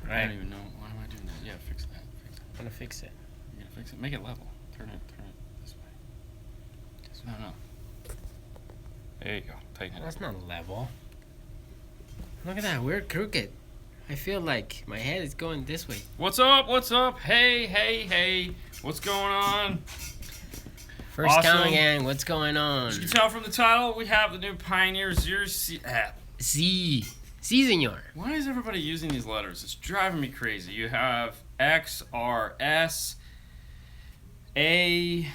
Right. I don't even know. Why am I doing that? Yeah, fix that. I'm gonna fix it. You're gonna fix it? Make it level. Turn it this way. No. There you go. Tighten it. That's not level. Look at that. We're crooked. I feel like my head is going this way. What's up? What's up? Hey. What's going on? First awesome. Count Gang, what's going on? As you can tell from the title, we have the new Pioneer Series Z, senor. Why is everybody using these letters? It's driving me crazy. You have X, R, S, A,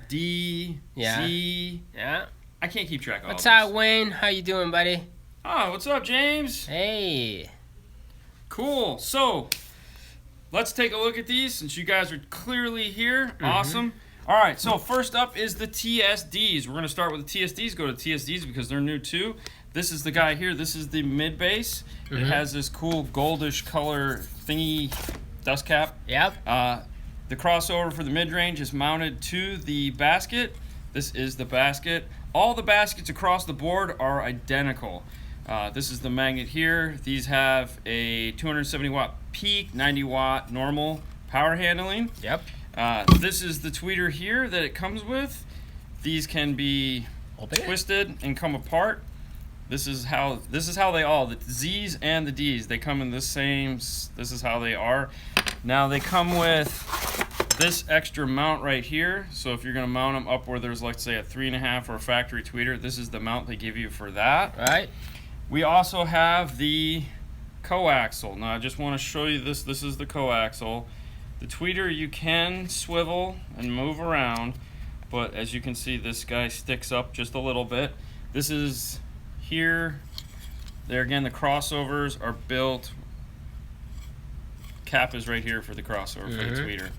D, Z. Yeah. I can't keep track of all What's this. up, Wayne? How you doing, buddy? Oh, what's up, James? Hey. Cool. So, let's take a look at these since you guys are clearly here. Mm-hmm. Awesome. All right, so first up is the TSDs. We're going to start with the TSDs. Go to TSDs because they're new too. This is the guy here. This is the Midbass. Mm-hmm. It has this cool goldish color thingy dust cap. Yep. The crossover for the mid-range is mounted to the basket. This is the basket. All the baskets across the board are identical. This is the magnet here. These have a 270 watt peak, 90 watt normal power handling. Yep. This is the tweeter here that it comes with. These can be twisted and come apart. This is how they all, the Z's and the D's, they come in the same, this is how they are. Now they come with this extra mount right here. So if you're gonna mount them up where there's, let's say, a 3.5 or a factory tweeter, this is the mount they give you for that. Right. We also have the coaxial. Now I just wanna show you this. This is the coaxial. The tweeter you can swivel and move around, but as you can see, this guy sticks up just a little bit. This is here. There again, the crossovers are built. Cap is right here for the crossover for the tweeter.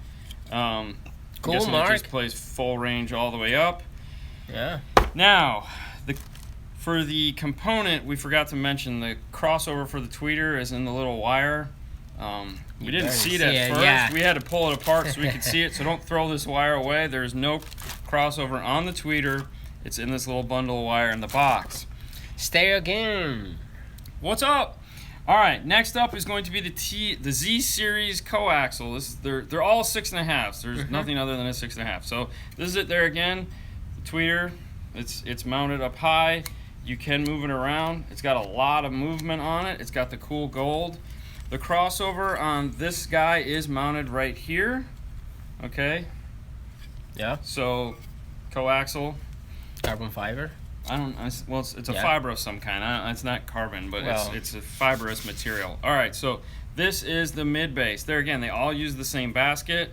Cool, Mark. It just plays full range all the way up. Yeah. Now, for the component, we forgot to mention the crossover for the tweeter is in the little wire. We didn't see it at first. Yeah. We had to pull it apart so we could see it, so don't throw this wire away. There's no crossover on the tweeter. It's in this little bundle of wire in the box. Stereo game. What's up? All right, next up is going to be the Z Series Coaxial. They're all 6.5s. There's nothing other than a 6.5. So this is it there again. The tweeter, it's mounted up high. You can move it around. It's got a lot of movement on it. It's got the cool gold. The crossover on this guy is mounted right here. Okay. Yeah. So, coaxial. Carbon fiber. Well, it's a fiber of some kind. It's not carbon, but it's a fibrous material. All right. So this is the Midbass. There again, they all use the same basket.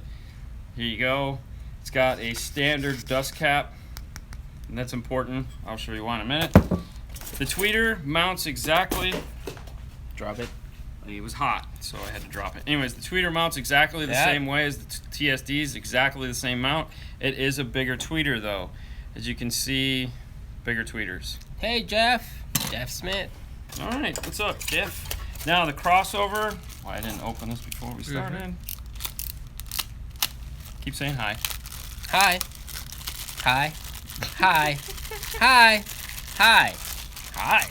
Here you go. It's got a standard dust cap, and that's important. I'll show you why in a minute. The tweeter mounts exactly. Drop it. It was hot, so I had to drop it. Anyways, the tweeter mounts exactly the same way as the TSDs, exactly the same mount. It is a bigger tweeter, though. As you can see, bigger tweeters. Hey, Jeff. Jeff Smith. All right, what's up, Jeff? Now, the crossover. Why I didn't open this before we started. Keep saying hi. Hi. Hi. Hi. Hi. Hi. Hi.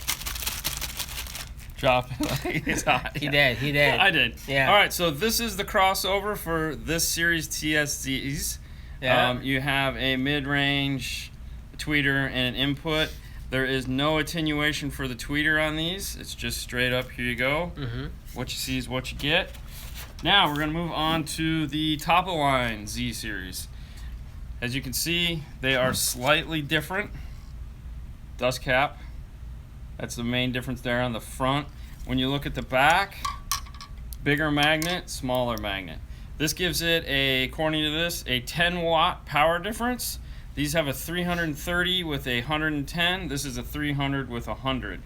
Drop it. It's hot. He did. I did. Yeah. All right, so this is the crossover for this series TSDs. Yeah. You have a mid-range tweeter and an input. There is no attenuation for the tweeter on these. It's just straight up, here you go. What you see is what you get. Now we're going to move on to the top of the line Z series. As you can see, they are slightly different. Dust cap. That's the main difference there on the front. When you look at the back, bigger magnet, smaller magnet. This gives it according to this, a 10 watt power difference. These have a 330 with a 110. This is a 300 with 100.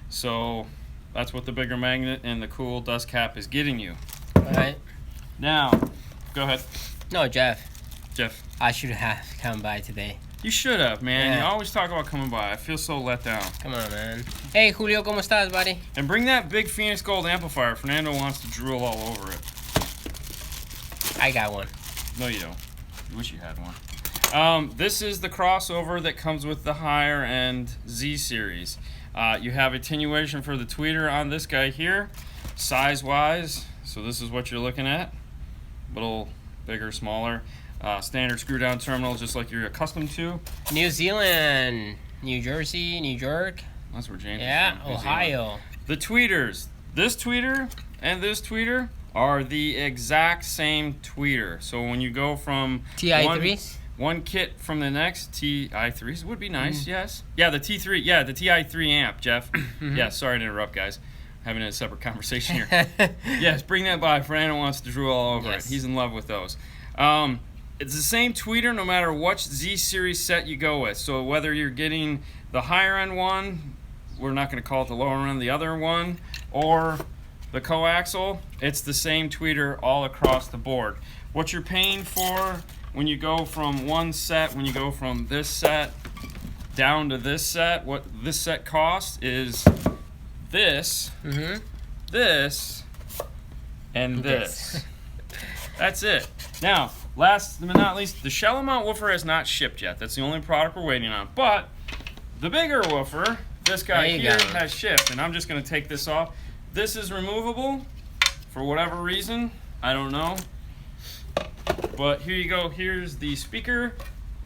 So that's what the bigger magnet and the cool dust cap is getting you. All right. Now, go ahead. No, Jeff. I should have come by today. You should have, man. Yeah. You always talk about coming by. I feel so let down. Come on, man. Hey, Julio, ¿cómo estás, buddy? And bring that big Phoenix Gold amplifier. Fernando wants to drool all over it. I got one. No, you don't. You wish you had one. This is the crossover that comes with the higher end Z series. You have attenuation for the tweeter on this guy here, size wise. So this is what you're looking at. Little bigger, smaller. Standard screw down terminal, just like you're accustomed to. New Zealand, New Jersey, New York. That's where James is Yeah, from, New Ohio. Zealand. The tweeters. This tweeter and this tweeter are the exact same tweeter. So when you go from TI3s? one kit from the next, TI3s would be nice, yes. Yeah, the T3, yeah, the TI3 amp, Jeff. Yeah, sorry to interrupt, guys. Having a separate conversation here. Yes, bring that by. Fernando wants to drool all over it. He's in love with those. It's the same tweeter no matter which Z series set you go with. So whether you're getting the higher end one, we're not going to call it the lower end, the other one, or the coaxial, it's the same tweeter all across the board. What you're paying for when you go from one set, when you go from this set down to this set, what this set costs is this, this, and this. That's it. Now, last but not least, the shallow mount woofer has not shipped yet. That's the only product we're waiting on. But the bigger woofer, this guy here, has shipped. And I'm just going to take this off. This is removable for whatever reason. I don't know. But here you go. Here's the speaker.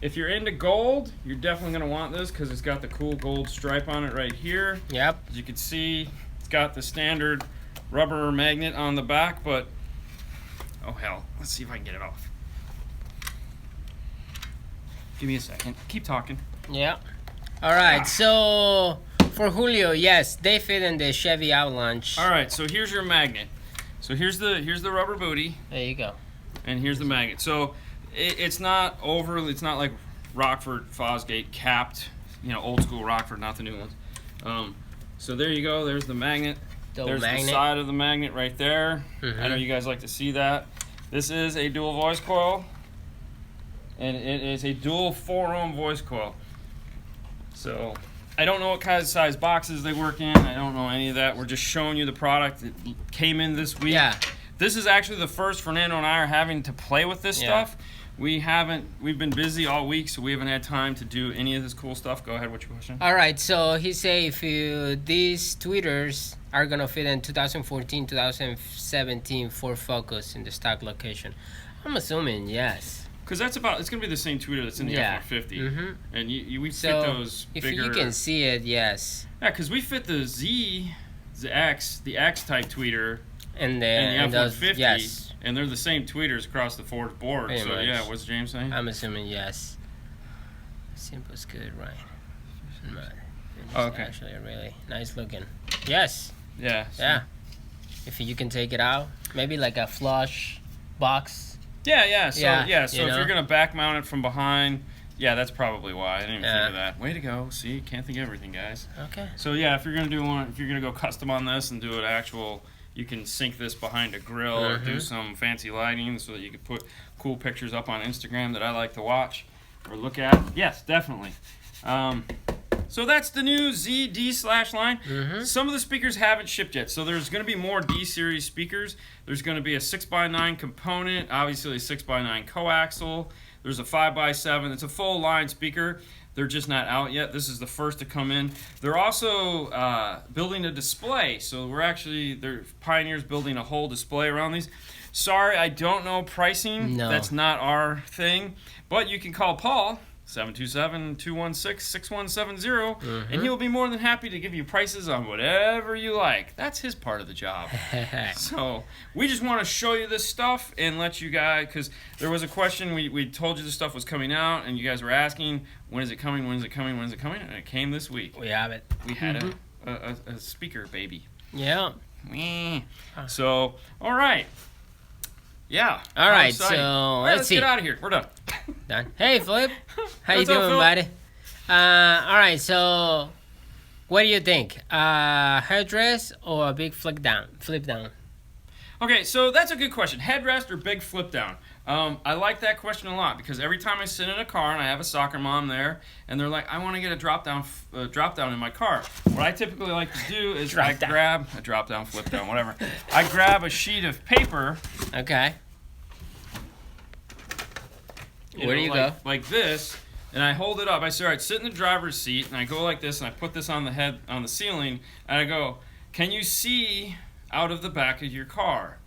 If you're into gold, you're definitely going to want this because it's got the cool gold stripe on it right here. Yep. As you can see, it's got the standard rubber magnet on the back, but oh hell, let's see if I can get it off. Give me a second. Keep talking. Yeah. All right. So for Julio, yes, they fit in the Chevy Avalanche. All right. So here's your magnet. So here's the rubber booty. There you go. And here's the magnet. So it's not overly. It's not like Rockford Fosgate capped. You know, old school Rockford, not the new ones. So there you go. There's the magnet. There's the side of the magnet right there. I know you guys like to see that. This is a dual voice coil. And it is a dual 4-ohm voice coil. So I don't know what kind of size boxes they work in. I don't know any of that. We're just showing you the product that came in this week. Yeah. This is actually the first Fernando and I are having to play with this stuff. We've been busy all week, so we haven't had time to do any of this cool stuff. Go ahead, what's your question? All right, so he say if these tweeters are gonna fit in 2014, 2017 Ford Focus in the stock location. I'm assuming yes. Because it's gonna be the same tweeter that's in the F-150, and we fit those bigger. If you can see it, yes. Yeah, because we fit the X type tweeter. And the F-150, yes. And they're the same tweeters across the Ford board. Pretty much. Yeah, what's James saying? I'm assuming yes. Simple's good, right? Oh, okay. Actually, really nice looking. Yes. Yeah. Yeah. If you can take it out, maybe like a flush box. Yeah. So if you know? you're gonna back mount it from behind, yeah, that's probably why. I didn't even think of that. Way to go. See, can't think of everything, guys. Okay. So yeah, if you're gonna go custom on this and do an actual. You can sync this behind a grill or do some fancy lighting so that you can put cool pictures up on Instagram that I like to watch or look at. Yes, definitely. So that's the new ZD/ line. Some of the speakers haven't shipped yet. So there's going to be more D series speakers. There's going to be a 6x9 component, obviously a 6x9 coaxial. There's a 5x7. It's a full line speaker. They're just not out yet. This is the first to come in. They're also building a display. So they're pioneers building a whole display around these. Sorry, I don't know pricing. No. That's not our thing. But you can call Paul, 727-216-6170, and he'll be more than happy to give you prices on whatever you like. That's his part of the job. So we just want to show you this stuff and let you guys, because there was a question, we told you this stuff was coming out, and you guys were asking, when is it coming, when is it coming, when is it coming? And it came this week. We have it. We had a speaker baby. Yeah. So, all right. Yeah. All right, so let's see. get out of here. We're done. Done. Hey, Flip. How you What's up, doing, Phil? buddy? All right, so what do you think? Headrest or a big flip down? Okay, so that's a good question. Headrest or big flip down? I like that question a lot because every time I sit in a car and I have a soccer mom there, and they're like, "I want to get a drop down in my car." What I typically like to do is grab a drop down, flip down, whatever. I grab a sheet of paper. Okay. Where do you go? Like this, and I hold it up. I say, all right, sit in the driver's seat, and I go like this, and I put this on the ceiling, and I go, can you see out of the back of your car?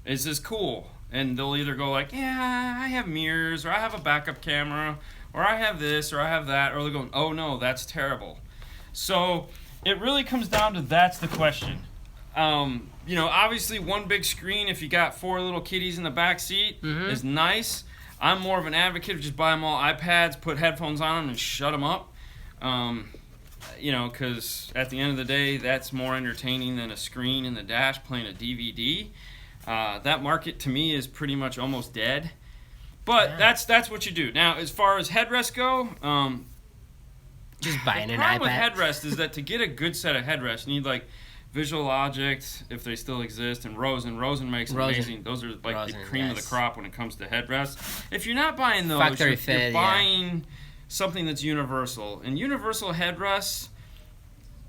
Is this cool? And they'll either go like, yeah, I have mirrors, or I have a backup camera, or I have this, or I have that, or they'll go, oh no, that's terrible. So it really comes down to that's the question. Obviously one big screen, if you got 4 little kiddies in the back seat, is nice. I'm more of an advocate of just buy them all iPads, put headphones on them, and shut them up. Because at the end of the day, that's more entertaining than a screen in the dash playing a DVD. That market, to me, is pretty much almost dead. But that's what you do. Now, as far as headrests go, just buying an iPad. The problem with headrest is that to get a good set of headrests, you need, like, Visual Objects, if they still exist, and Rosen. Rosen makes amazing. Those are like the cream of the crop when it comes to headrests. If you're not buying those, you're buying something that's universal. And universal headrests,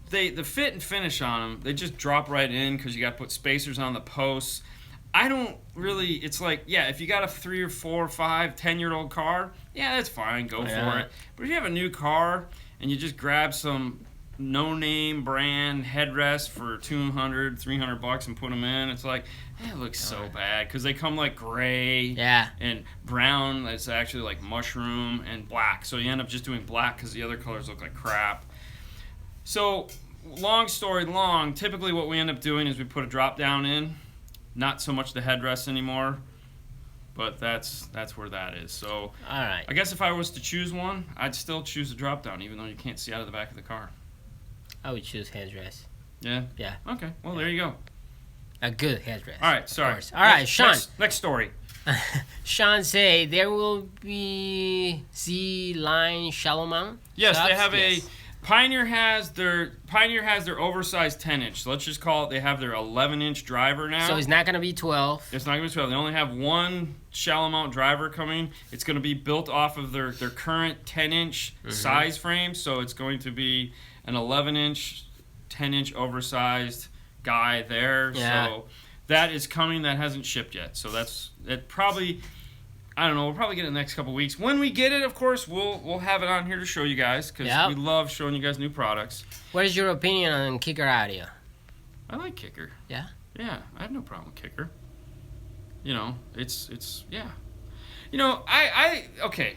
the fit and finish on them, they just drop right in because you got to put spacers on the posts. I don't really, it's like, if you got a 3 or 4 or 5, 10-year-old car, that's fine, go for it. But if you have a new car and you just grab some no-name brand headrest for $200, $300 and put them in, it's like, it looks so bad because they come like gray and brown. It's actually like mushroom and black. So you end up just doing black because the other colors look like crap. So long story long, typically what we end up doing is we put a drop down in, not so much the headrest anymore, but that's where that is. So all right. I guess if I was to choose one, I'd still choose a drop down even though you can't see out of the back of the car. I would choose headrest. Yeah? Yeah. Okay. Well, there you go. A good headrest. All right. Sorry. All right, Sean. Next story. Sean say there will be Z-line shallow mount. Yes, they have a Pioneer has their oversized 10-inch. So let's just call it. They have their 11-inch driver now. So it's not gonna be 12. It's not gonna be 12. They only have one shallow mount driver coming. It's gonna be built off of their current 10-inch size frame. So it's going to be an 11-inch, 10-inch oversized guy there. Yeah. So that is coming. That hasn't shipped yet. So it probably, I don't know. We'll probably get it in the next couple weeks. When we get it, of course, we'll have it on here to show you guys because we love showing you guys new products. What is your opinion on Kicker audio? I like Kicker. Yeah. Yeah, I have no problem with Kicker. It's yeah. I okay.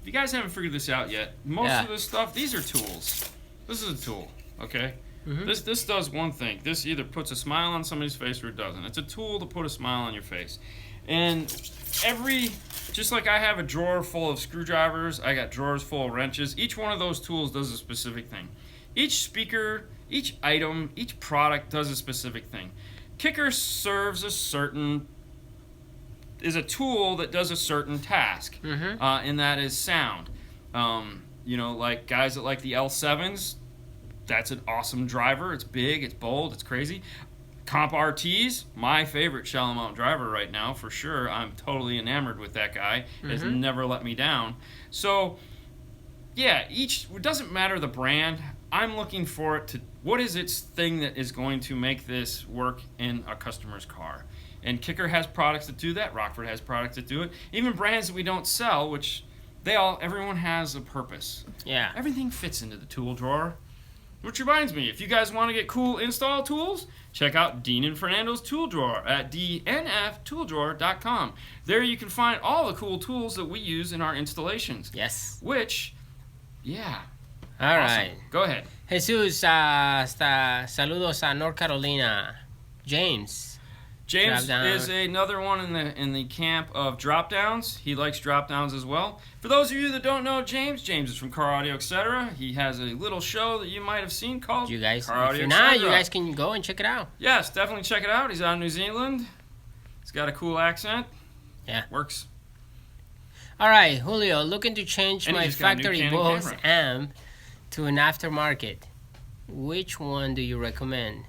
If you guys haven't figured this out yet, most of this stuff, these are tools. This is a tool, okay? This does one thing. This either puts a smile on somebody's face or it doesn't. It's a tool to put a smile on your face. And just like I have a drawer full of screwdrivers, I got drawers full of wrenches. Each one of those tools does a specific thing. Each speaker, each item, each product does a specific thing. Kicker serves is a tool that does a certain task, and that is sound. Like guys that like the L7s, that's an awesome driver. It's big, it's bold, it's crazy. Comp RTs, my favorite shallow mount driver right now, for sure. I'm totally enamored with that guy. Has never let me down. So, it doesn't matter the brand. I'm looking for it to, what is its thing that is going to make this work in a customer's car? And Kicker has products that do that. Rockford has products that do it. Even brands that we don't sell, which everyone has a purpose. Yeah. Everything fits into the tool drawer. Which reminds me, if you guys want to get cool install tools, check out Dean and Fernando's tool drawer at dnftooldrower.com. There you can find all the cool tools that we use in our installations. Yes. Which, all right. Go ahead. Jesus, saludos a North Carolina. James is another one in the camp of drop downs. He likes drop downs as well. For those of you that don't know James is from Car Audio Etc. He has a little show that you might have seen called Car Audio If you're not, you guys can go and check it out. Yes, definitely check it out. He's out of New Zealand. He's got a cool accent. Yeah. Works. All right, Julio, looking to change my factory Bose amp to an aftermarket. Which one do you recommend?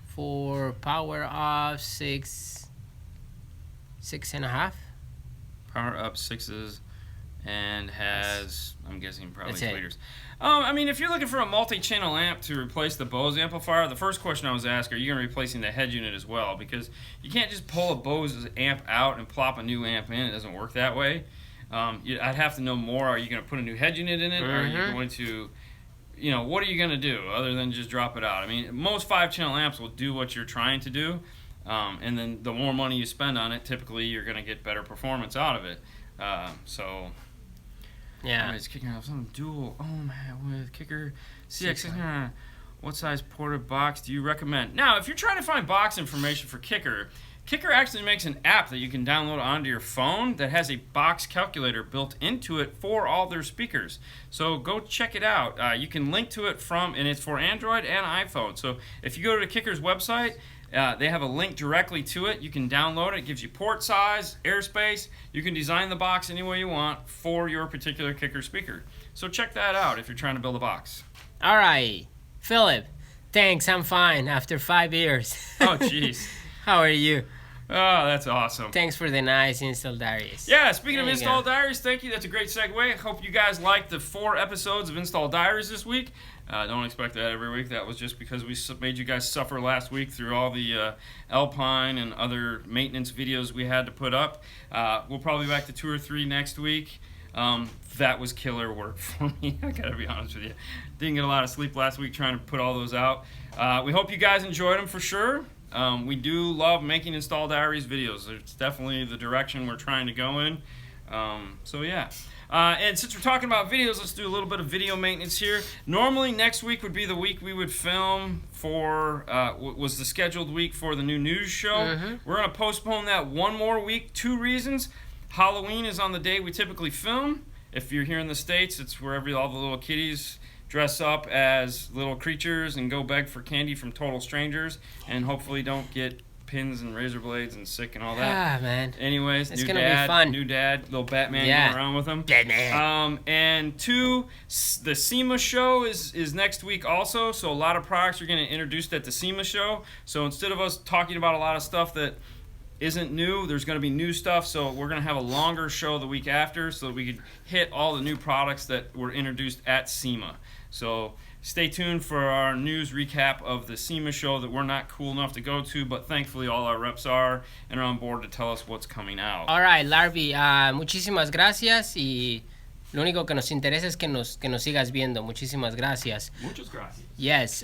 For power up 6.5. Power up 6s and has, I'm guessing, probably tweeters. If you're looking for a multi-channel amp to replace the Bose amplifier, the first question I was asked, are you going to be replacing the head unit as well? Because you can't just pull a Bose amp out and plop a new amp in. It doesn't work that way. I'd have to know more. Are you going to put a new head unit in it? Are you going to, what are you going to do other than just drop it out? I mean, most 5-channel amps will do what you're trying to do, and then the more money you spend on it, typically you're going to get better performance out of it. Yeah. It's kicking off some dual. Oh man, with kicker CX. What size ported box do you recommend? Now, if you're trying to find box information for Kicker actually makes an app that you can download onto your phone that has a box calculator built into it for all their speakers. So go check it out. You can link to it and it's for Android and iPhone. So if you go to Kicker's website, they have a link directly to it. You can download it. It gives you port size, airspace. You can design the box any way you want for your particular Kicker speaker. So check that out if you're trying to build a box. All right. Philip, thanks. I'm fine after 5 years. Oh, jeez. How are you? Oh, that's awesome. Thanks for the nice install diaries. Yeah, speaking of install diaries, thank you. That's a great segue. I hope you guys liked the 4 episodes of install diaries this week. Don't expect that every week. That was just because we made you guys suffer last week through all the Alpine and other maintenance videos we had to put up. We'll probably be back to 2 or 3 next week. That was killer work for me. I gotta be honest with you. Didn't get a lot of sleep last week trying to put all those out. We hope you guys enjoyed them for sure. We do love making install diaries videos. It's definitely the direction we're trying to go in. So yeah. And since we're talking about videos, let's do a little bit of video maintenance here. Normally next week would be the week we would film for, was the scheduled week for the new news show. We're going to postpone that 1 more week. 2 reasons. Halloween is on the day we typically film. If you're here in the States, it's where all the little kitties dress up as little creatures and go beg for candy from total strangers and hopefully don't get pins and razor blades and sick and all that. Ah, man. Anyways, it's gonna be fun. New dad, little Batman going around with him. Batman. And 2, the SEMA show is next week also, so a lot of products are going to introduced at the SEMA show. So instead of us talking about a lot of stuff that isn't new, there's going to be new stuff, so we're going to have a longer show the week after so that we could hit all the new products that were introduced at SEMA. So stay tuned for our news recap of the SEMA show that we're not cool enough to go to, but thankfully all our reps are and are on board to tell us what's coming out. All right, Larvi, muchísimas gracias y lo único que nos interesa es que nos sigas viendo. Muchísimas gracias. Muchas gracias. Yes.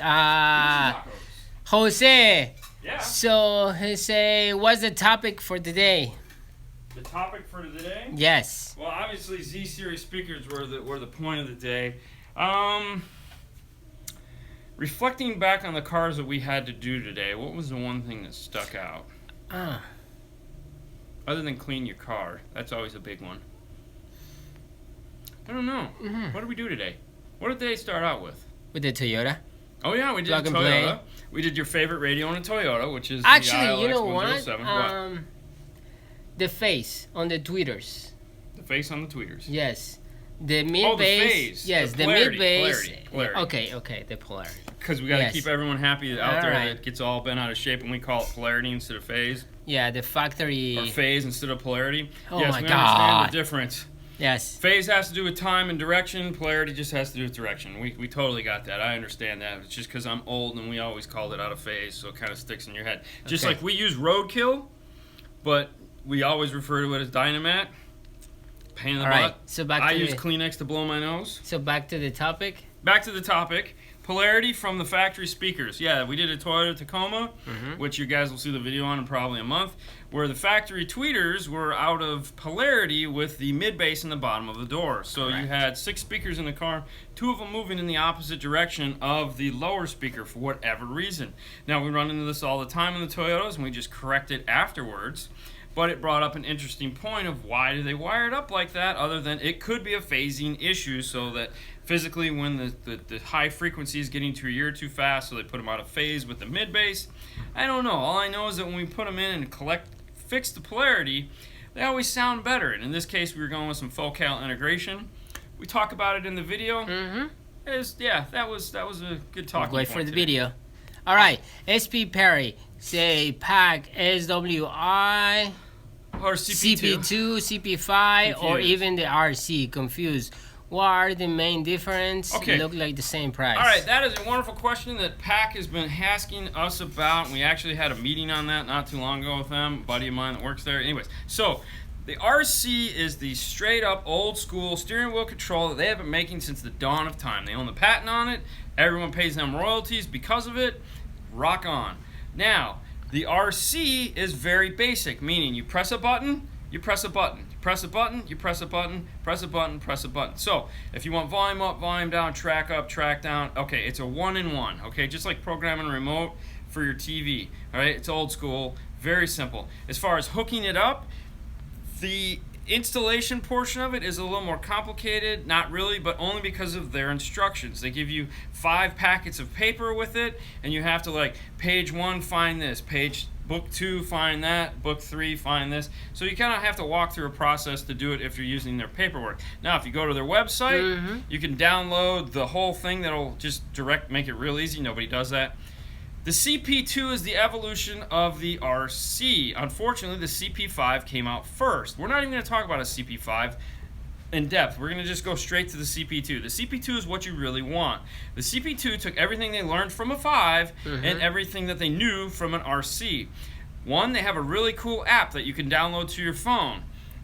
Jose. Yeah. So, Jose, what's the topic for today? The topic for today? Yes. Well, obviously Z series speakers were the point of the day. Reflecting back on the cars that we had to do today, what was the one thing that stuck out? Other than clean your car, that's always a big one. I don't know. What did we do today? What did they start out with? With the Toyota. Oh yeah, we did Plug a and Toyota. play. We did your favorite radio on a Toyota, which is actually, the ILX you know 107. what? The face on the tweeters. The face on the tweeters. Yes. The Midbass. Oh, the phase. Yes, the Polarity. Midbass. Polarity. Okay, the Polarity. Because we got to keep everyone happy out there right. that gets all bent out of shape, and we call it polarity instead of phase. Yeah, the factory. Or phase instead of polarity. Oh yes, my we God. understand the difference. Yes. Phase has to do with time and direction. Polarity just has to do with direction. We totally got that. I understand that. It's just because I'm old and we always called it out of phase, so it kind of sticks in your head. Just like we use roadkill, but we always refer to it as Dynamat. Pain in the butt. So I use Kleenex to blow my nose. So back to the topic. Back to the topic. Polarity from the factory speakers. Yeah, we did a Toyota Tacoma, which you guys will see the video on in probably a month, where the factory tweeters were out of polarity with the mid-bass in the bottom of the door. So you had 6 speakers in the car, 2 of them moving in the opposite direction of the lower speaker for whatever reason. Now, we run into this all the time in the Toyotas, and we just correct it afterwards. But it brought up an interesting point of why do they wire it up like that, other than it could be a phasing issue, so that physically when the high frequency is getting to your ear too fast, so they put them out of phase with the mid-bass. I don't know. All I know is that when we put them in and fix the polarity, they always sound better. And in this case, we were going with some Focal integration. We talk about it in the video. That was a good talking point. Wait for the video. All right, SP Perry, say pack SWI, or CP2, CP5, or even the RC. Confused. What are the main difference? Okay. Look like the same price. All right, that is a wonderful question that PAC has been asking us about. We actually had a meeting on that not too long ago with them, a buddy of mine that works there. Anyways, so The RC is the straight up old school steering wheel control that they have been making since the dawn of time. They own the patent on it. Everyone pays them royalties because of it. Rock on. Now, the RC is very basic, meaning you press a button, you press a button. You press a button, you press a button, press a button, press a button. So, if you want volume up, volume down, track up, track down, okay, it's a 1-in-1, okay? Just like programming a remote for your TV, all right? It's old school, very simple. As far as hooking it up, the installation portion of it is a little more complicated, not really, but only because of their instructions. They give you 5 packets of paper with it, and you have to, like, page 1, find this, book 2, find that, book 3, find this. So you kind of have to walk through a process to do it if you're using their paperwork. Now, if you go to their website, you can download the whole thing that'll just make it real easy. Nobody does that. The CP2 is the evolution of the RC. Unfortunately, the CP5 came out first. We're not even going to talk about a CP5 in depth. We're going to just go straight to the CP2. The CP2 is what you really want. The CP2 took everything they learned from a 5 and everything that they knew from an RC. One, they have a really cool app that you can download to your phone.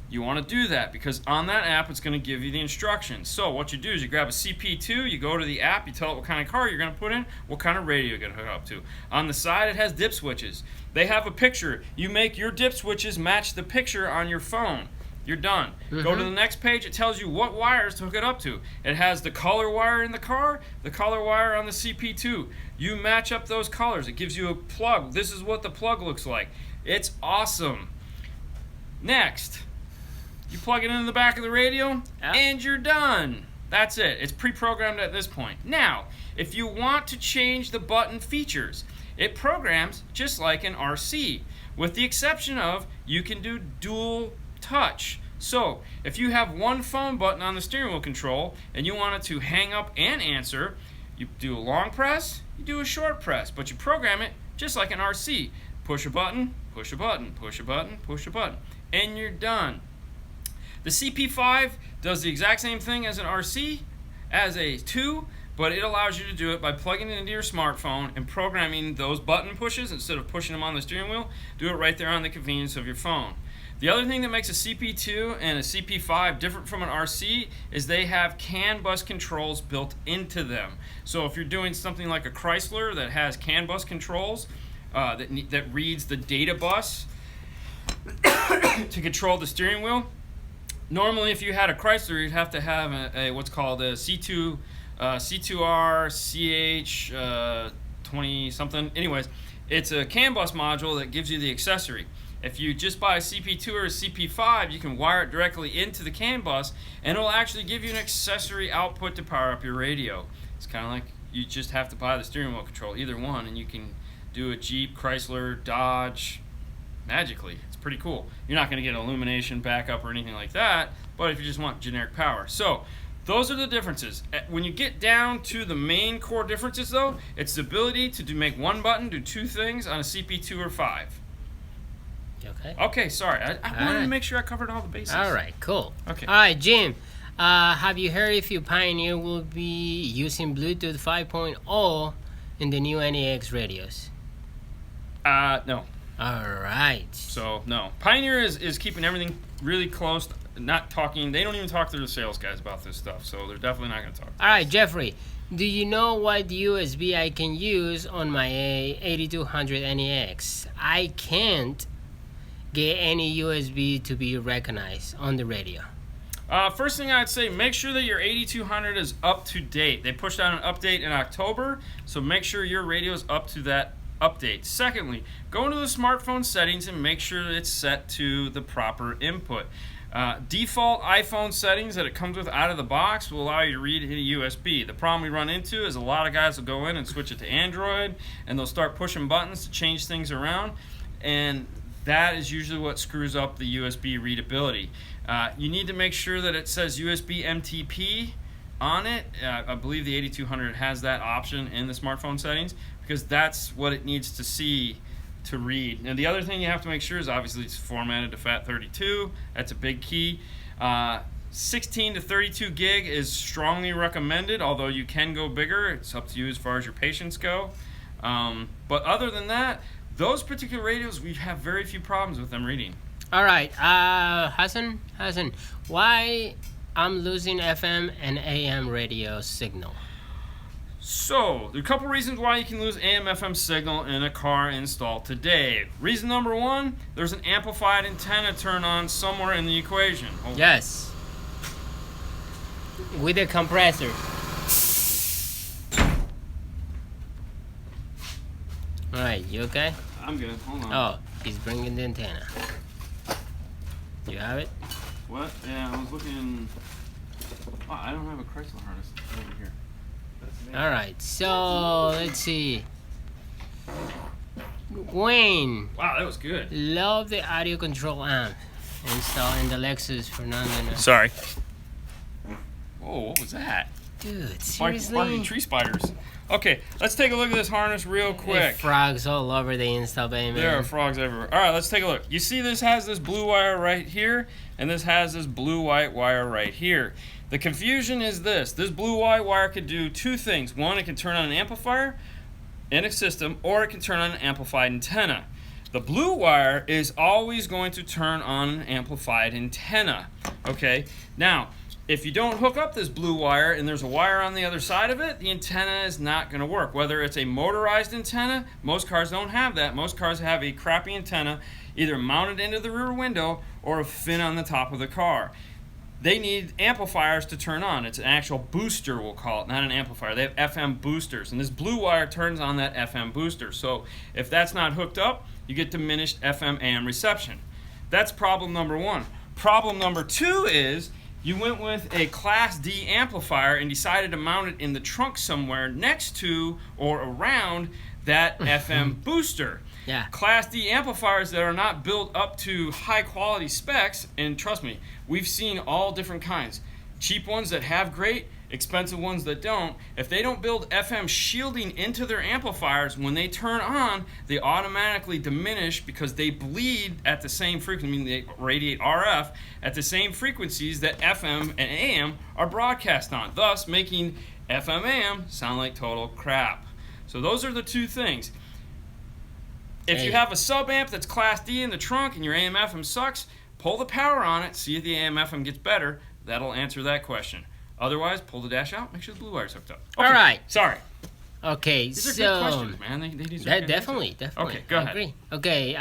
You want to do that because on that app it's going to give you the instructions. So what you do is you grab a CP2, you go to the app, you tell it what kind of car you're going to put in, what kind of radio you're going to hook up to. On the side it has dip switches. They have a picture. You make your dip switches match the picture on your phone. You're done. Go to the next page, it tells you what wires to hook it up to. It has the color wire in the car, the color wire on the CP2. You match up those colors. It gives you a plug. This is what the plug looks like. It's awesome. Next, you plug it into the back of the radio, and you're done. That's it. It's pre-programmed at this point. Now, if you want to change the button features, it programs just like an RC, with the exception of you can do dual touch. So, if you have one phone button on the steering wheel control, and you want it to hang up and answer, you do a long press, you do a short press, but you program it just like an RC. Push a button, push a button, push a button, push a button, and you're done. The CP5 does the exact same thing as an RC, as a 2, but it allows you to do it by plugging it into your smartphone and programming those button pushes instead of pushing them on the steering wheel. Do it right there on the convenience of your phone. The other thing that makes a CP2 and a CP5 different from an RC is they have CAN bus controls built into them. So if you're doing something like a Chrysler that has CAN bus controls that reads the data bus to control the steering wheel, normally, if you had a Chrysler, you'd have to have a what's called a C2R CH 20 something. Anyways, it's a CAN bus module that gives you the accessory. If you just buy a CP2 or a CP5, you can wire it directly into the CAN bus, and it'll actually give you an accessory output to power up your radio. It's kind of like you just have to buy the steering wheel control, either one, and you can do a Jeep, Chrysler, Dodge magically. It's pretty cool. You're not going to get illumination, backup, or anything like that, but if you just want generic power. So those are the differences. When you get down to the main core differences, though, it's the ability to make one button do 2 things on a CP2 or 5. Okay. Okay, sorry. I wanted to make sure I covered all the bases. All right, cool. Okay. All right, Jim, have you heard if your Pioneer will be using Bluetooth 5.0 in the new NEX radios? No. All right. So, no. Pioneer is keeping everything really close, not talking. They don't even talk to the sales guys about this stuff, so they're definitely not going to talk to All right, Jeffrey, do you know what USB I can use on my 8200 NEX? I can't get any USB to be recognized on the radio. First thing I'd say, make sure that your 8200 is up to date. They pushed out an update in October, so make sure your radio is up to that update. Secondly, go into the smartphone settings and make sure that it's set to the proper input. Default iPhone settings that it comes with out of the box will allow you to read a USB. The problem we run into is a lot of guys will go in and switch it to Android, and they'll start pushing buttons to change things around, and that is usually what screws up the USB readability. You need to make sure that it says USB MTP on it. I believe the 8200 has that option in the smartphone settings because that's what it needs to see to read. And the other thing you have to make sure is obviously it's formatted to FAT32. That's a big key. 16 to 32 gig is strongly recommended, although you can go bigger. It's up to you as far as your patients go. But other than that, those particular radios, we have very few problems with them reading. All right, Hassan, why I'm losing FM and AM radio signal? So, there are a couple reasons why you can lose AM/FM signal in a car install today. Reason number one, there's an amplified antenna turn on somewhere in the equation. Oh. Yes. With a compressor. All right, you okay? I'm good. Hold on. Oh, he's bringing the antenna. You have it? What? Yeah, I was looking. Oh, I don't have a Chrysler harness over here. All right, so let's see. Wayne. Wow, that was good. Love the audio control amp installed in the Lexus Fernando. Sorry. Whoa, what was that? Dude, seriously? Barking tree spiders. Okay, let's take a look at this harness real quick. There's frogs all over the install bay, man. There are frogs everywhere. All right, let's take a look. You see this has this blue wire right here, and this has this blue-white wire right here. The confusion is this. This blue-white wire could do two things. One, it can turn on an amplifier in a system, or it can turn on an amplified antenna. The blue wire is always going to turn on an amplified antenna. Okay? Now, if you don't hook up this blue wire and there's a wire on the other side of it, the antenna is not going to work. Whether it's a motorized antenna, most cars don't have that. Most cars have a crappy antenna either mounted into the rear window or a fin on the top of the car. They need amplifiers to turn on. It's an actual booster, we'll call it, not an amplifier. They have FM boosters, and this blue wire turns on that FM booster. So if that's not hooked up, you get diminished FM/AM reception. That's problem number one. Problem number two is you went with a Class D amplifier and decided to mount it in the trunk somewhere next to or around that FM booster. Yeah. Class D amplifiers that are not built up to high quality specs, and trust me, we've seen all different kinds. Cheap ones that have great, expensive ones that don't. If they don't build FM shielding into their amplifiers, when they turn on, they automatically diminish because they bleed at the same frequency, I mean they radiate RF at the same frequencies that FM and AM are broadcast on, thus making FM/AM sound like total crap. So those are the two things. If you have a sub amp that's Class D in the trunk and your AM/FM sucks, pull the power on it, see if the AM/FM gets better. That'll answer that question. Otherwise, pull the dash out, make sure the blue wire's hooked up. Okay, all right. Sorry. Okay, These are good questions, man. They deserve definitely. Okay, go ahead. I agree. Okay,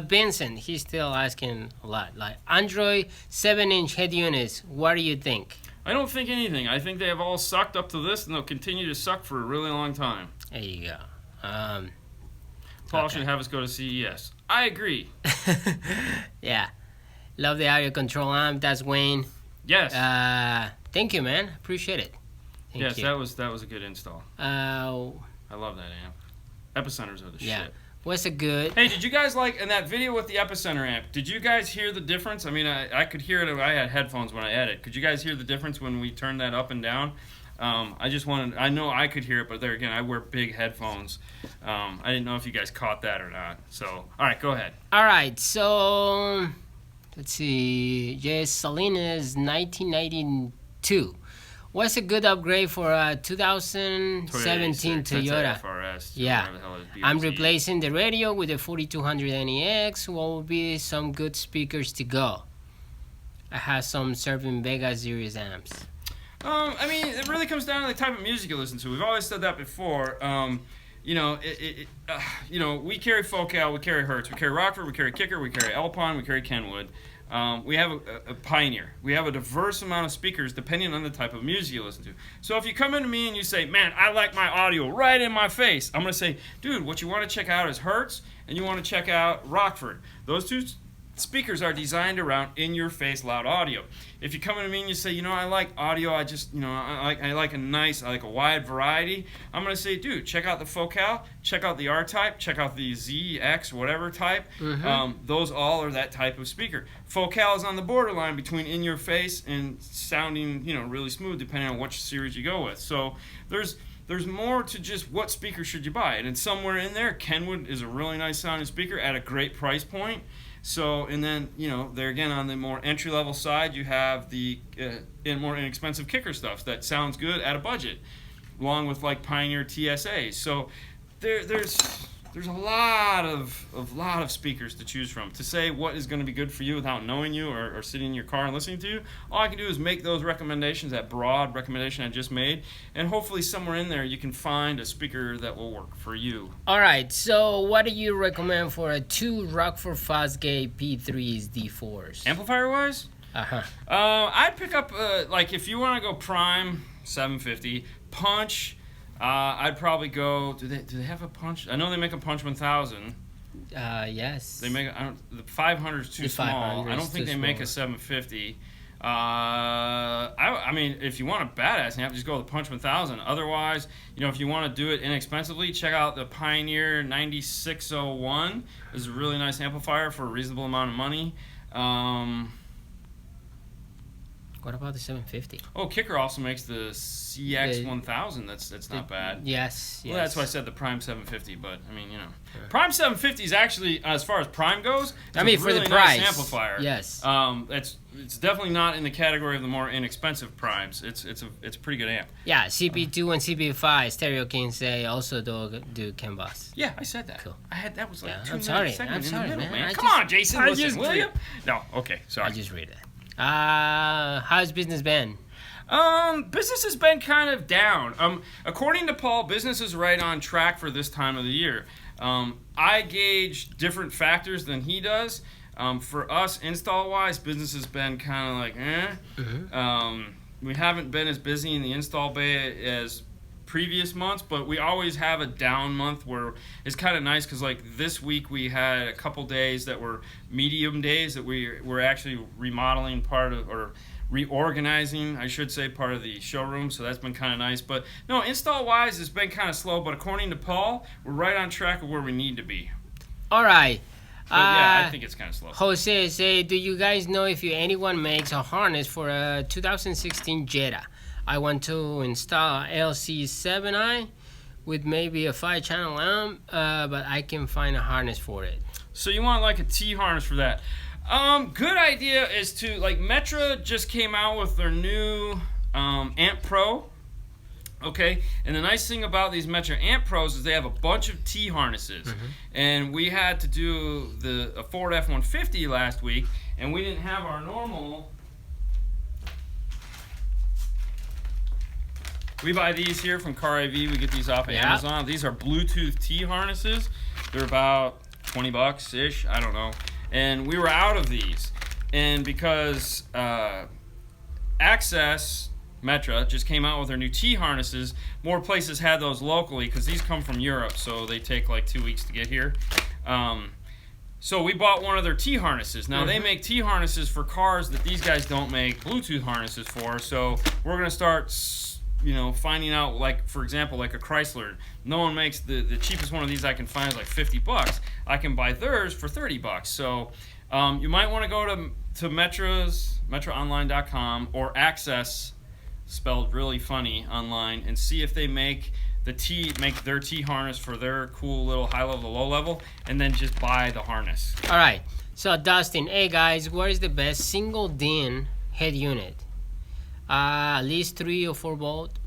Vincent, he's still asking a lot. Like, Android 7-inch head units, what do you think? I don't think anything. I think they have all sucked up to this, and they'll continue to suck for a really long time. There you go. Paul should have us go to CES. I agree. Yeah. Love the audio control amp. That's Wayne. Yes. Thank you, man. Appreciate it. Thank you. That was a good install. I love that amp. Epicenters are the shit. Was it good? Hey, did you guys like in that video with the Epicenter amp? Did you guys hear the difference? I mean, I could hear it. I had headphones when I edit. Could you guys hear the difference when we turned that up and down? I know I could hear it, but there again, I wear big headphones. I didn't know if you guys caught that or not. So, all right, go ahead. All right, so let's see. Yes, Salinas 1992. What's a good upgrade for a 2017 Toyota? FRS, yeah, I'm replacing the radio with a 4200 NEX. What would be some good speakers to go? I have some serving Vega Series amps. I mean, it really comes down to the type of music you listen to. We've always said that before. We carry Focal, we carry Hertz, we carry Rockford, we carry Kicker, we carry Alpine, we carry Kenwood. We have a Pioneer. We have a diverse amount of speakers depending on the type of music you listen to. So if you come into me and you say, man, I like my audio right in my face, I'm going to say, dude, what you want to check out is Hertz and you want to check out Rockford. Those two speakers are designed around in-your-face loud audio. If you come into me and you say, I like audio, I like a wide variety, I'm going to say, dude, check out the Focal, check out the R-Type, check out the ZX whatever type. Mm-hmm. Those all are that type of speaker. Focal is on the borderline between in-your-face and sounding, really smooth depending on which series you go with. So there's more to just what speaker should you buy. And then somewhere in there, Kenwood is a really nice sounding speaker at a great price point. So, and then, there again on the more entry-level side, you have the more inexpensive Kicker stuff that sounds good at a budget, along with like Pioneer TSAs. So there's there's a lot of speakers to choose from. To say what is going to be good for you without knowing you or sitting in your car and listening to you, all I can do is make those recommendations, that broad recommendation I just made, and hopefully somewhere in there you can find a speaker that will work for you. All right, so what do you recommend for a 2 Rockford Fosgate P3s D4s? Amplifier-wise? Uh-huh. I'd pick up, like, if you want to go prime, 750. Punch, I'd probably go. Do they have a punch? I know they make a punch 1000. Yes. They make. The 500 is too small. I don't think they make a 750. I mean, if you want a badass amp, just go with the punch 1000. Otherwise, if you want to do it inexpensively, check out the Pioneer 9601. It's a really nice amplifier for a reasonable amount of money. What about the 750? Oh, Kicker also makes the CX 1000. That's not bad. Yes. Well, that's why I said the Prime 750. But I mean, Prime 750 is actually, as far as Prime goes, for the price, nice amplifier. Yes. It's definitely not in the category of the more inexpensive primes. It's a pretty good amp. Yeah, CP2 and CP5 Stereo Kings, they also do CAN bus. Yeah, I said that. Cool. That was like 2 I'm sorry, seconds in the middle, man. Come on, on, Jason, listen, will you? No, okay, sorry. I just read it. How's business been? Business has been kind of down. According to Paul, business is right on track for this time of the year. I gauge different factors than he does. For us, install-wise, business has been kind of like, Mm-hmm. We haven't been as busy in the install bay as previous months, but we always have a down month where it's kind of nice because, like, this week we had a couple days that were medium days that we were actually remodeling or reorganizing, I should say, part of the showroom, so that's been kind of nice. But no, install-wise, it's been kind of slow, but according to Paul, we're right on track of where we need to be. All right. But yeah, I think it's kind of slow. Jose say, do you guys know if anyone makes a harness for a 2016 Jetta? I want to install LC7i with maybe a 5-channel amp, but I can find a harness for it. So you want like a T harness for that? Good idea is to, like, Metra just came out with their new Amp Pro. Okay, and the nice thing about these Metra Amp Pros is they have a bunch of T harnesses. Mm-hmm. And we had to do a Ford F-150 last week, and we didn't have our normal. We buy these here from Car AV. We get these off of Amazon. These are Bluetooth T harnesses. They're about $20-ish. I don't know. And we were out of these. And because Access Metra just came out with their new T harnesses, more places had those locally because these come from Europe, so they take like 2 weeks to get here. So we bought one of their T harnesses. Now, they make T harnesses for cars that these guys don't make Bluetooth harnesses for. So we're going to start finding out, like, for example, like a Chrysler. No one makes the cheapest one of these I can find is like $50. I can buy theirs for $30. So you might want to go to metraonline.com or Access, spelled really funny, online, and see if they make their T harness for their cool little high level to low level, and then just buy the harness. All right. So Dustin, hey guys, where is the best single DIN head unit? At least 3 or 4 volt.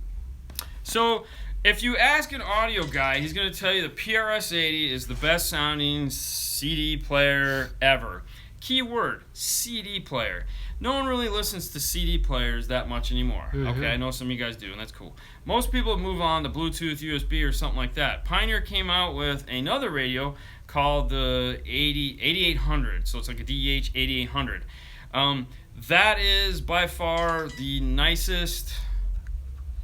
So if you ask an audio guy, he's going to tell you the PRS-80 is the best sounding CD player ever. Keyword, CD player. No one really listens to CD players that much anymore. Okay, I know some of you guys do, and that's cool. Most people move on to Bluetooth, USB, or something like that. Pioneer came out with another radio called the 8800, so it's like a DEH 8800. That is by far the nicest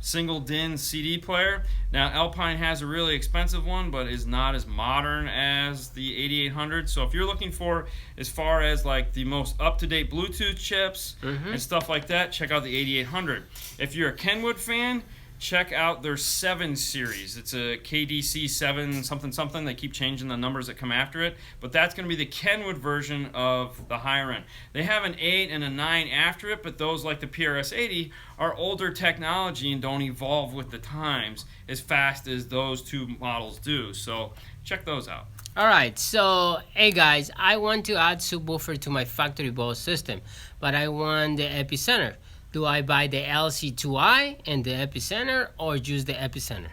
single DIN CD player. Now, Alpine has a really expensive one, but is not as modern as the 8800. So if you're looking for, as far as like the most up-to-date Bluetooth chips and stuff like that, check out the 8800. If you're a Kenwood fan, check out their 7 series. It's a KDC 7 something something. They keep changing the numbers that come after it, but that's going to be the Kenwood version of the higher end. They have an 8 and a 9 after it, but those, like the PRS-80, are older technology and don't evolve with the times as fast as those two models do. So check those out. All right, so hey guys, I want to add subwoofer to my factory Bose system, but I want the epicenter. Do I buy the LC2i and the epicenter, or just the epicenter?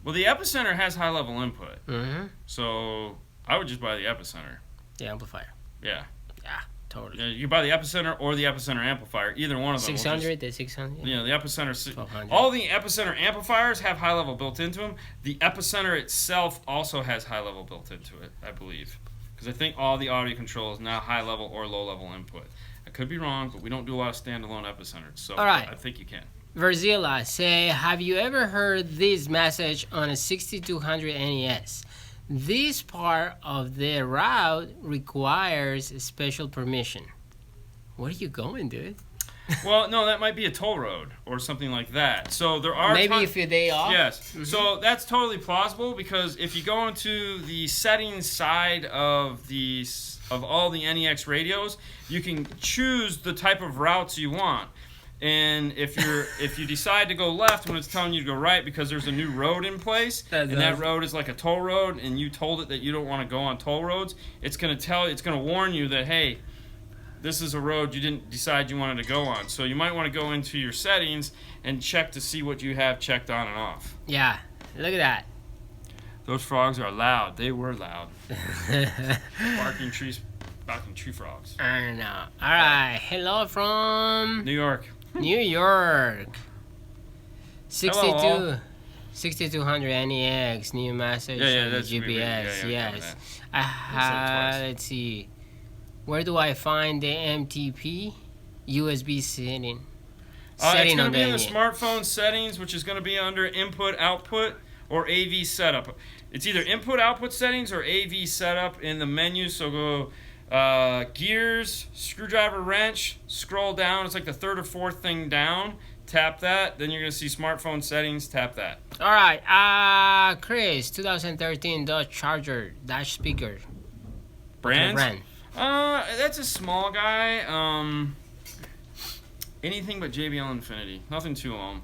Well, the Epicenter has high-level input. Mm-hmm. So I would just buy the Epicenter. The amplifier. Yeah. Yeah, totally. Yeah, you buy the Epicenter or the Epicenter amplifier. Either one of them. 600, the 600. You know, the Epicenter. 1200. All the Epicenter amplifiers have high level built into them. The Epicenter itself also has high level built into it, I believe, because I think all the audio control is now high level or low level input. I could be wrong, but we don't do a lot of standalone Epicenters, so all right. I think you can. Verzilla say, have you ever heard this message on a 6200 NES? This part of the route requires special permission. Where are you going, dude? Well, no, that might be a toll road or something like that. So there are maybe if you're day off. Yes. Mm-hmm. So that's totally plausible because if you go into the settings side of all the NEX radios, you can choose the type of routes you want. And if you decide to go left when it's telling you to go right because there's a new road in place, that road is like a toll road, and you told it that you don't want to go on toll roads, it's going to warn you that, hey, this is a road you didn't decide you wanted to go on. So you might want to go into your settings and check to see what you have checked on and off. Yeah, look at that. Those frogs are loud. They were loud. Barking tree frogs. I know. All right. Hello from New York. New York. 6200 NEX, new message, that's GPS. Yes. Let's see. Where do I find the MTP USB setting? It's going to be in the smartphone settings, which is going to be under input, output, or AV setup. It's either input, output settings or AV setup in the menu. So go gears, screwdriver, wrench, scroll down. It's like the third or fourth thing down. Tap that. Then you're going to see smartphone settings. Tap that. All right. Chris, 2013 Dodge Charger dash speaker. Brand? Brand. That's a small guy. Anything but JBL Infinity. Nothing too long.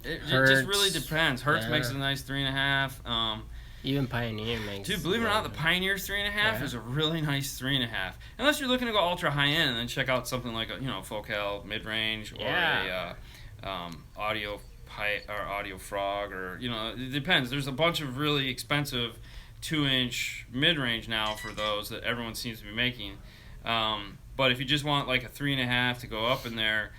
It just really depends. Hertz makes it a nice 3.5. Even Pioneer makes. Dude, believe it or not, the Pioneer 3.5 is a really nice 3.5. Unless you're looking to go ultra high end, and then check out something like a Focal mid range or a audio frog, or it depends. There's a bunch of really expensive 2-inch mid range now for those that everyone seems to be making. But if you just want like a 3.5 to go up in there,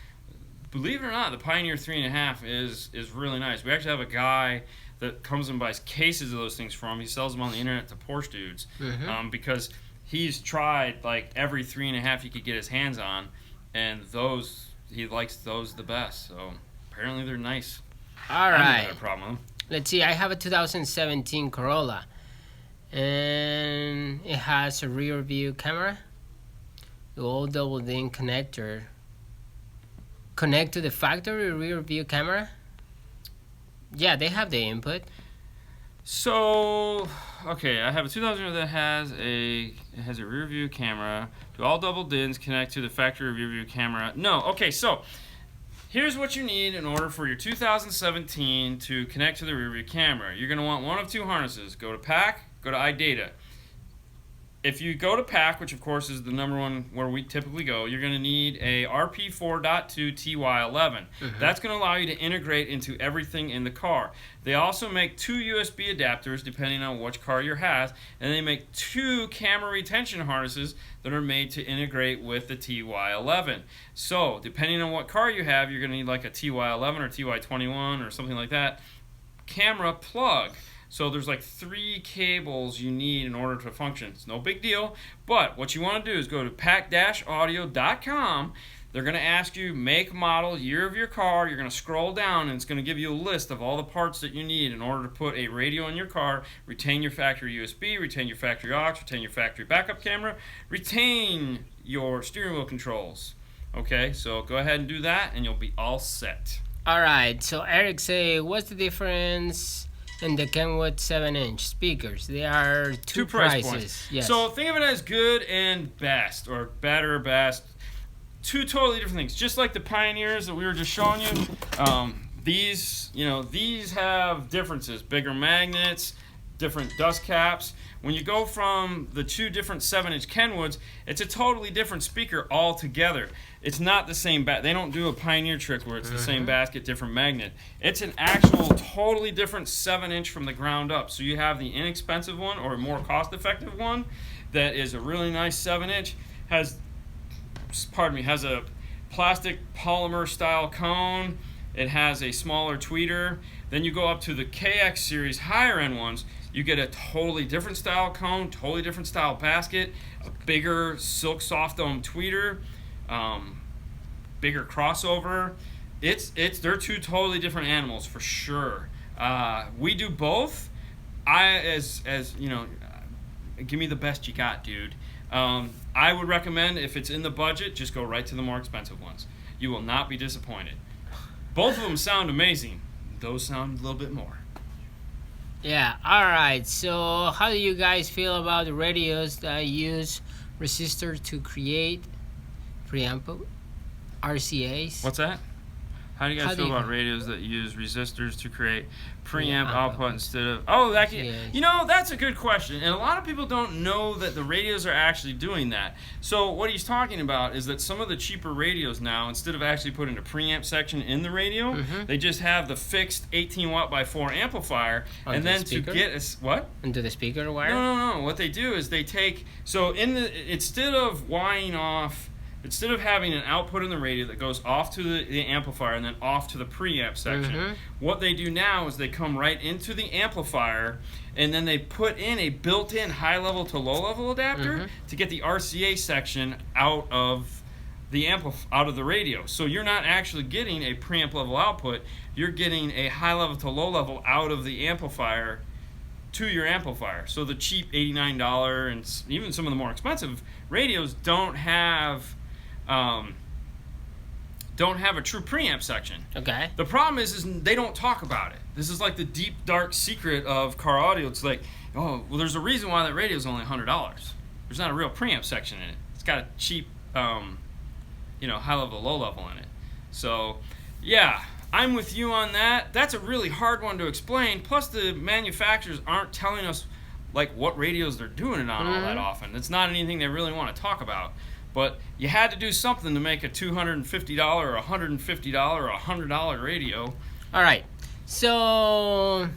believe it or not, the Pioneer 3.5 is really nice. We actually have a guy that comes and buys cases of those things from. He sells them on the internet to Porsche dudes, because he's tried like every 3.5 he could get his hands on, and he likes those the best. So apparently they're nice. All right. I never had a problem with them. Let's see. I have a 2017 Corolla, and it has a rear view camera, the old double-DIN connector. Connect to the factory rear view camera. Yeah, they have the input. So, okay, I have a 2000 that has a rear view camera. Do all double DINs connect to the factory rear view camera? No. Okay, so here's what you need in order for your 2017 to connect to the rear view camera. You're going to want one of two harnesses. Go to PAC, go to iData. If you go to PAC, which of course is the number one where we typically go, you're going to need a RP4.2 TY11. That's going to allow you to integrate into everything in the car. They also make 2 USB adapters depending on which car you have, and they make 2 camera retention harnesses that are made to integrate with the TY11. So depending on what car you have, you're going to need like a TY11 or TY21 or something like that camera plug. So there's like 3 cables you need in order to function. It's no big deal, but what you want to do is go to pack-audio.com. They're going to ask you make, model, year of your car. You're going to scroll down, and it's going to give you a list of all the parts that you need in order to put a radio in your car, retain your factory USB, retain your factory aux, retain your factory backup camera, retain your steering wheel controls. Okay, so go ahead and do that, and you'll be all set. All right, so Eric say, what's the difference in the Kenwood 7-inch speakers? They are two price prices. Points. Yes. So think of it as good and best, or better or best. 2 totally different things. Just like the Pioneers that we were just showing you, these have differences. Bigger magnets, different dust caps. When you go from the 2 different 7-inch Kenwoods, it's a totally different speaker altogether. It's not the same they don't do a Pioneer trick where it's the same basket, different magnet. It's an actual totally different 7-inch from the ground up. So you have the inexpensive one or a more cost-effective one that is a really nice 7-inch, has a plastic polymer style cone. It has a smaller tweeter. Then you go up to the KX series higher end ones. You get a totally different style cone, totally different style basket, a bigger silk soft dome tweeter, bigger crossover. They're 2 totally different animals for sure. We do both. As you know, give me the best you got, dude. I would recommend, if it's in the budget, just go right to the more expensive ones. You will not be disappointed. Both of them sound amazing. Those sound a little bit more. Yeah, alright. So how do you guys feel about the radios that use resistors to create preamp RCAs? What's that? How do you guys feel about radios that use resistors to create preamp output instead of... Oh, you know, that's a good question. And a lot of people don't know that the radios are actually doing that. So what he's talking about is that some of the cheaper radios now, instead of actually putting a preamp section in the radio, they just have the fixed 18 watt by 4 amplifier. And then to get a... What? Into the speaker wire? No. What they do is they take... So instead of wiring off... Instead of having an output in the radio that goes off to the amplifier and then off to the preamp section, what they do now is they come right into the amplifier and then they put in a built-in high-level to low-level adapter to get the RCA section out of the out of the radio. So you're not actually getting a preamp level output, you're getting a high-level to low-level out of the amplifier to your amplifier. So the cheap $89 and even some of the more expensive radios don't have a true preamp section. Okay. The problem is they don't talk about it. This is like the deep, dark secret of car audio. It's like, oh, well, there's a reason why that radio is only $100. There's not a real preamp section in it. It's got a cheap, high level, low level in it. So, yeah, I'm with you on that. That's a really hard one to explain. Plus, the manufacturers aren't telling us like what radios they're doing it on all that often. It's not anything they really want to talk about. But you had to do something to make a $250 or $150 or $100 radio. All right. So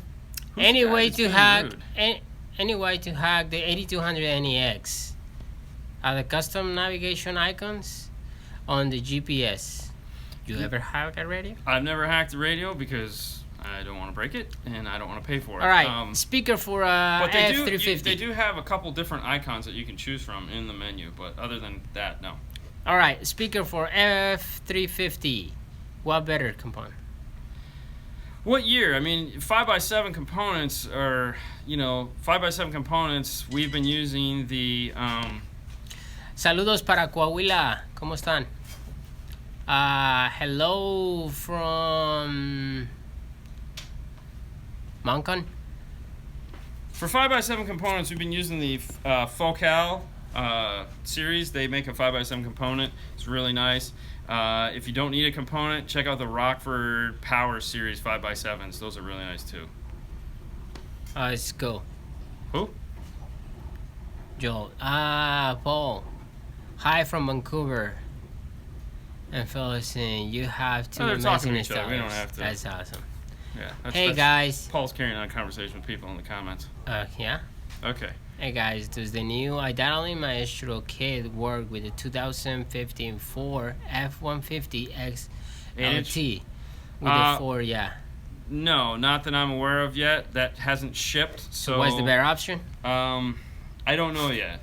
any way to hack the 8200 NEX are the custom navigation icons on the GPS. You ever hack a radio? I've never hacked a radio because I don't want to break it, and I don't want to pay for it. All right, speaker for F350. They do have a couple different icons that you can choose from in the menu, but other than that, no. All right, speaker for F350. What better component? What year? I mean, 5x7 components are, 5x7 components, we've been using the... Saludos para Coahuila. ¿Cómo están? Hello from... Moncon? For 5x7 components, we've been using the Focal series. They make a 5x7 component. It's really nice. If you don't need a component, check out the Rockford Power series 5x7s. Those are really nice too. Let's go. Who? Joel. Paul. Hi from Vancouver. And fellas, you have to talking to each other. We don't have to. That's awesome. Yeah. Hey guys. Paul's carrying on a conversation with people in the comments. Yeah? Okay. Hey guys, does the new Untitled Maestro kit work with the 2015 Ford F-150X LT with the 4, No, not that I'm aware of yet. That hasn't shipped. So what's the better option? I don't know yet.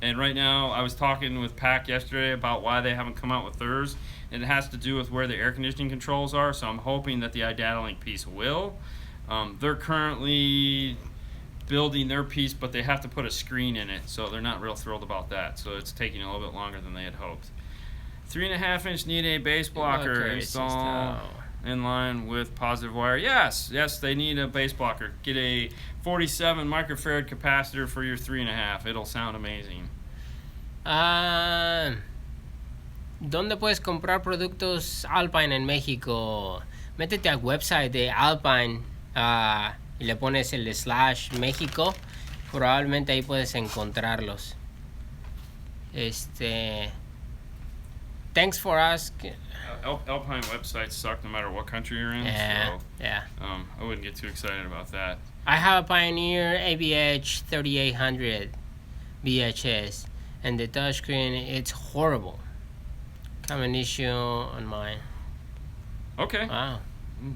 And right now, I was talking with Pac yesterday about why they haven't come out with theirs. And it has to do with where the air conditioning controls are. So I'm hoping that the iData-Link piece will. They're currently building their piece, but they have to put a screen in it. So they're not real thrilled about that. So it's taking a little bit longer than they had hoped. 3.5-inch need a base blocker install in line with positive wire. Yes, they need a base blocker. Get a 47 microfarad capacitor for your 3.5. It'll sound amazing. ¿Dónde puedes comprar productos Alpine en México? Métete al website de Alpine y le pones el /México, probablemente ahí puedes encontrarlos. Thanks for asking. Alpine websites suck no matter what country you're in. Yeah, so, yeah. I wouldn't get too excited about that. I have a Pioneer AVH 3800 VHS, and the touchscreen, it's horrible. Common issue on mine. Okay. Wow.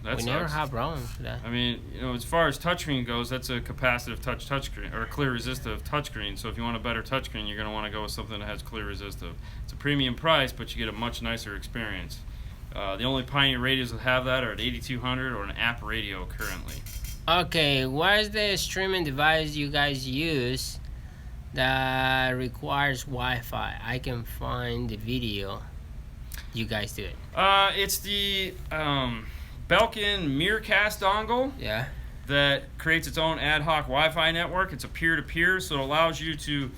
That we sucks. never have problems with that. I mean, as far as touchscreen goes, that's a capacitive touchscreen, or a clear resistive touchscreen. So if you want a better touchscreen, you're going to want to go with something that has clear resistive. It's a premium price, but you get a much nicer experience. The only Pioneer radios that have that are an 8200 or an app radio currently. Okay, what is the streaming device you guys use that requires Wi-Fi? I can find the video. You guys do it. It's the Belkin Miracast dongle. Yeah. That creates its own ad hoc Wi-Fi network. It's a peer-to-peer, so it allows you to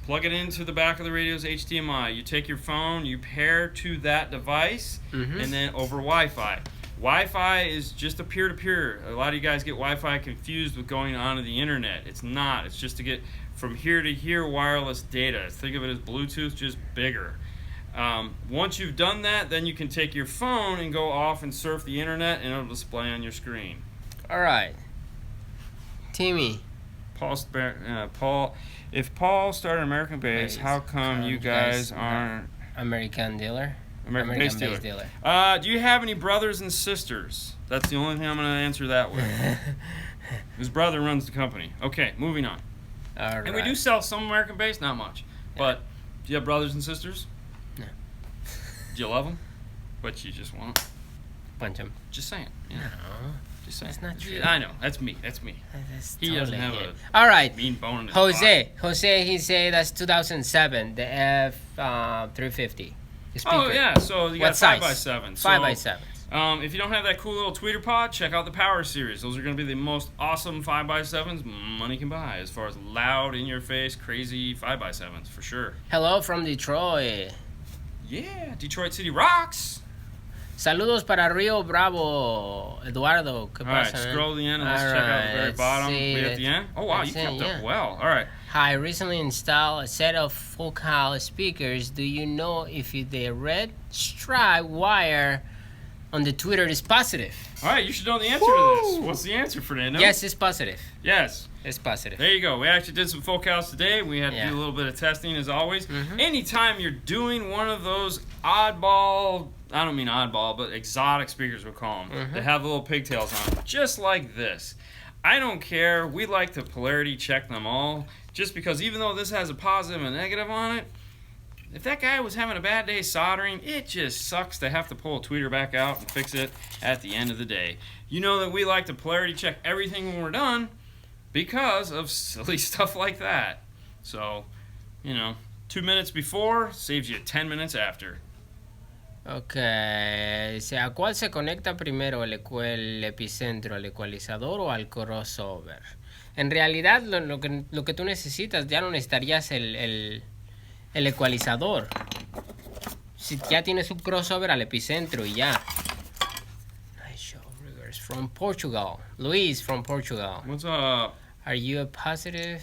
plug it into the back of the radio's HDMI. You take your phone, you pair to that device, and then over Wi-Fi. Wi-Fi is just a peer-to-peer. A lot of you guys get Wi-Fi confused with going onto the internet. It's not. It's just to get from here to here wireless data. Think of it as Bluetooth, just bigger. Once you've done that, then you can take your phone and go off and surf the internet, and it'll display on your screen. All right. Timmy. If Paul started American Base, how come you guys aren't American dealer? American Base dealer. Do you have any brothers and sisters? That's the only thing I'm going to answer that with. His brother runs the company. Okay, moving on. All right. And we do sell some American Base, not much. Yeah. But do you have brothers and sisters? No. Do you love them? But you just want to punch them. Just saying. Yeah. No. Just saying. That's not true. I know. That's me. That's he totally doesn't have it. a All right. mean bone in his Jose, he said that's 2007, the F350. Oh, yeah. So you got 5x7. 5x7. If you don't have that cool little tweeter pod, check out the Power Series. Those are going to be the most awesome 5x7s money can buy as far as loud, in-your-face, crazy 5x7s, for sure. Hello from Detroit. Yeah, Detroit City rocks. Saludos para Rio Bravo, Eduardo. ¿Qué pasa, man? Scroll to the end and let's check out the very bottom. We at the end? Oh, wow, you kept up well. All right. Hi, recently installed a set of focal speakers. Do you know if the red stripe wire on the tweeter is positive? All right, you should know the answer to this. What's the answer, Fernando? Yes, it's positive. Yes. It's positive. There you go. We actually did some focals today. We had to do a little bit of testing, as always. Anytime you're doing one of those oddball, I don't mean oddball, but exotic speakers, we'll call them, that have little pigtails on them, just like this. I don't care. We like to polarity check them all, just because even though this has a positive and a negative on it, if that guy was having a bad day soldering, it just sucks to have to pull a tweeter back out and fix it at the end of the day. You know that we like to polarity check everything when we're done because of silly stuff like that. So, 2 minutes before saves you 10 minutes after. Ok, ¿a cuál se conecta primero, el epicentro, al ecualizador o al crossover? En realidad, lo que tú necesitas, ya no necesitarías el ecualizador. Si ya tienes un crossover al epicentro y ya. Nice show, Rivers from Portugal. Luis from Portugal. What's up? Are you a positive?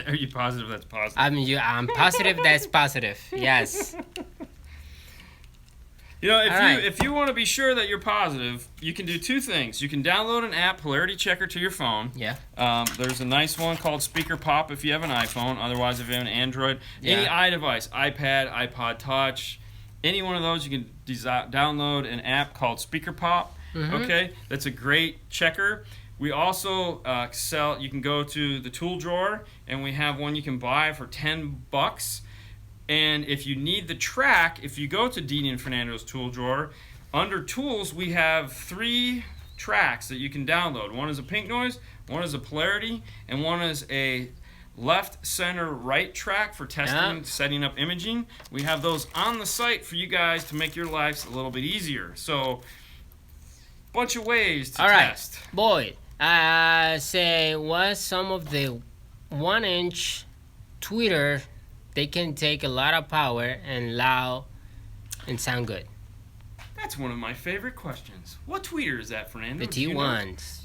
Are you positive that's positive? I'm positive that's positive. Yes. If you want to be sure that you're positive, you can do two things. You can download an app, Polarity Checker, to your phone. Yeah. There's a nice one called Speaker Pop if you have an iPhone. Otherwise, if you have an Android, any iDevice, iPad, iPod Touch, any one of those, you can download an app called Speaker Pop. Okay, that's a great checker. We also sell. You can go to the tool drawer, and we have one you can buy for $10. And if you need the track, if you go to Dini and Fernando's tool drawer, under tools we have 3 tracks that you can download. One is a pink noise, one is a polarity, and one is a left, center, right track for testing, setting up imaging. We have those on the site for you guys to make your lives a little bit easier. So, bunch of ways to test. Boyd, say what's some of the 1-inch tweeter. They can take a lot of power and loud and sound good. That's one of my favorite questions. What tweeter is that, Fernando? The T1s.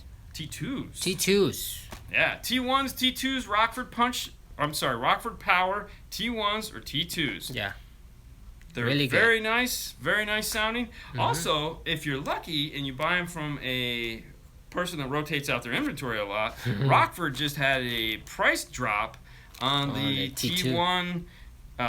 T2s. T2s. Yeah, T1s, T2s, Rockford Power, T1s or T2s. Yeah. They're really good. Very nice sounding. Mm-hmm. Also, if you're lucky and you buy them from a person that rotates out their inventory a lot, Rockford just had a price drop on the T1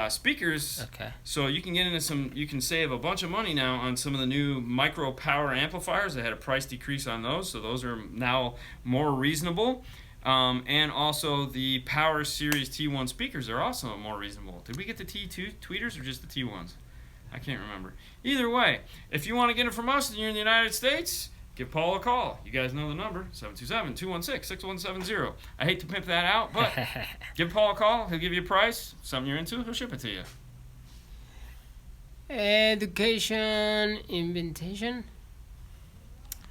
speakers. Okay. So you can get into you can save a bunch of money now on some of the new micro power amplifiers. They had a price decrease on those, so those are now more reasonable. And also the Power Series T1 speakers are also more reasonable. Did we get the T2 tweeters or just the T1s? I can't remember. Either way, if you want to get it from us and you're in the United States, give Paul a call. You guys know the number, 727-216-6170. I hate to pimp that out, but give Paul a call. He'll give you a price. Something you're into, he'll ship it to you. Education invitation?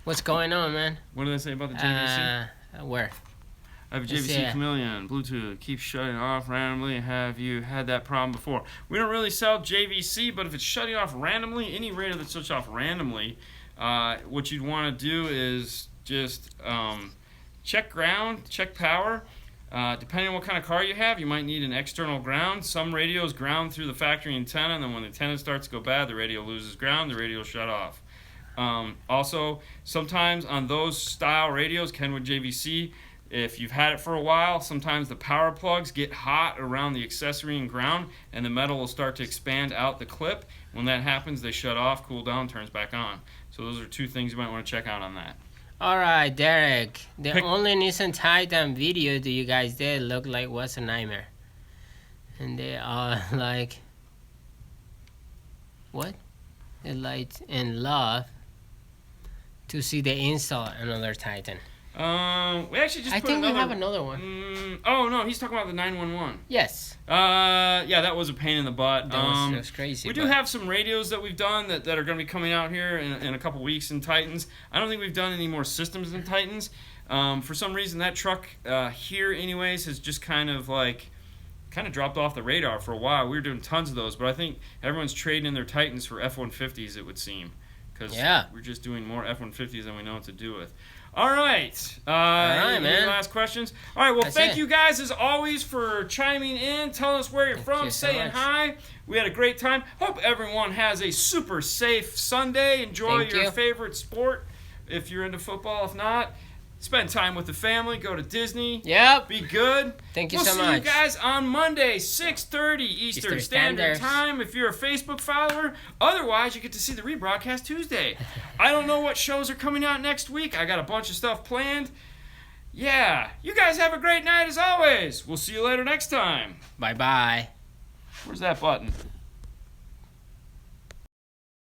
What's going on, man? What did I say about the JVC? Where? I have a JVC Chameleon Bluetooth keeps shutting off randomly. Have you had that problem before? We don't really sell JVC, but if it's shutting off randomly, any radio that shuts off randomly, what you'd want to do is just check ground, check power. Depending on what kind of car you have, you might need an external ground. Some radios ground through the factory antenna, and then when the antenna starts to go bad, the radio loses ground, the radio will shut off. Also, sometimes on those style radios, Kenwood JVC, if you've had it for a while, sometimes the power plugs get hot around the accessory and ground, and the metal will start to expand out the clip. When that happens, they shut off, cool down, turns back on. So those are two things you might want to check out on that. All right, Derek. The only Nissan Titan video that you guys did looked like was a nightmare. And they are like, what? They're like in love to see the install another Titan. We actually just I think we have another one. Oh no, he's talking about the 911. Yes. Yeah, that was a pain in the butt. That was crazy. We do have some radios that we've done that are going to be coming out here in a couple weeks in Titans. I don't think we've done any more systems in Titans. For some reason, that truck here, anyways, has just kind of dropped off the radar for a while. We were doing tons of those, but I think everyone's trading in their Titans for F-150s, it would seem. Because we're just doing more F-150s than we know what to do with. All right. Man. Any last questions? All right. Well, thank you guys as always for chiming in, telling us where you're from, saying hi. We had a great time. Hope everyone has a super safe Sunday. Enjoy your favorite sport if you're into football. If not, spend time with the family. Go to Disney. Yep. Be good. Thank you so much. We'll see you guys on Monday, 6:30 Eastern Standard Time if you're a Facebook follower. Otherwise, you get to see the rebroadcast Tuesday. I don't know what shows are coming out next week. I got a bunch of stuff planned. Yeah. You guys have a great night as always. We'll see you later next time. Bye-bye. Where's that button?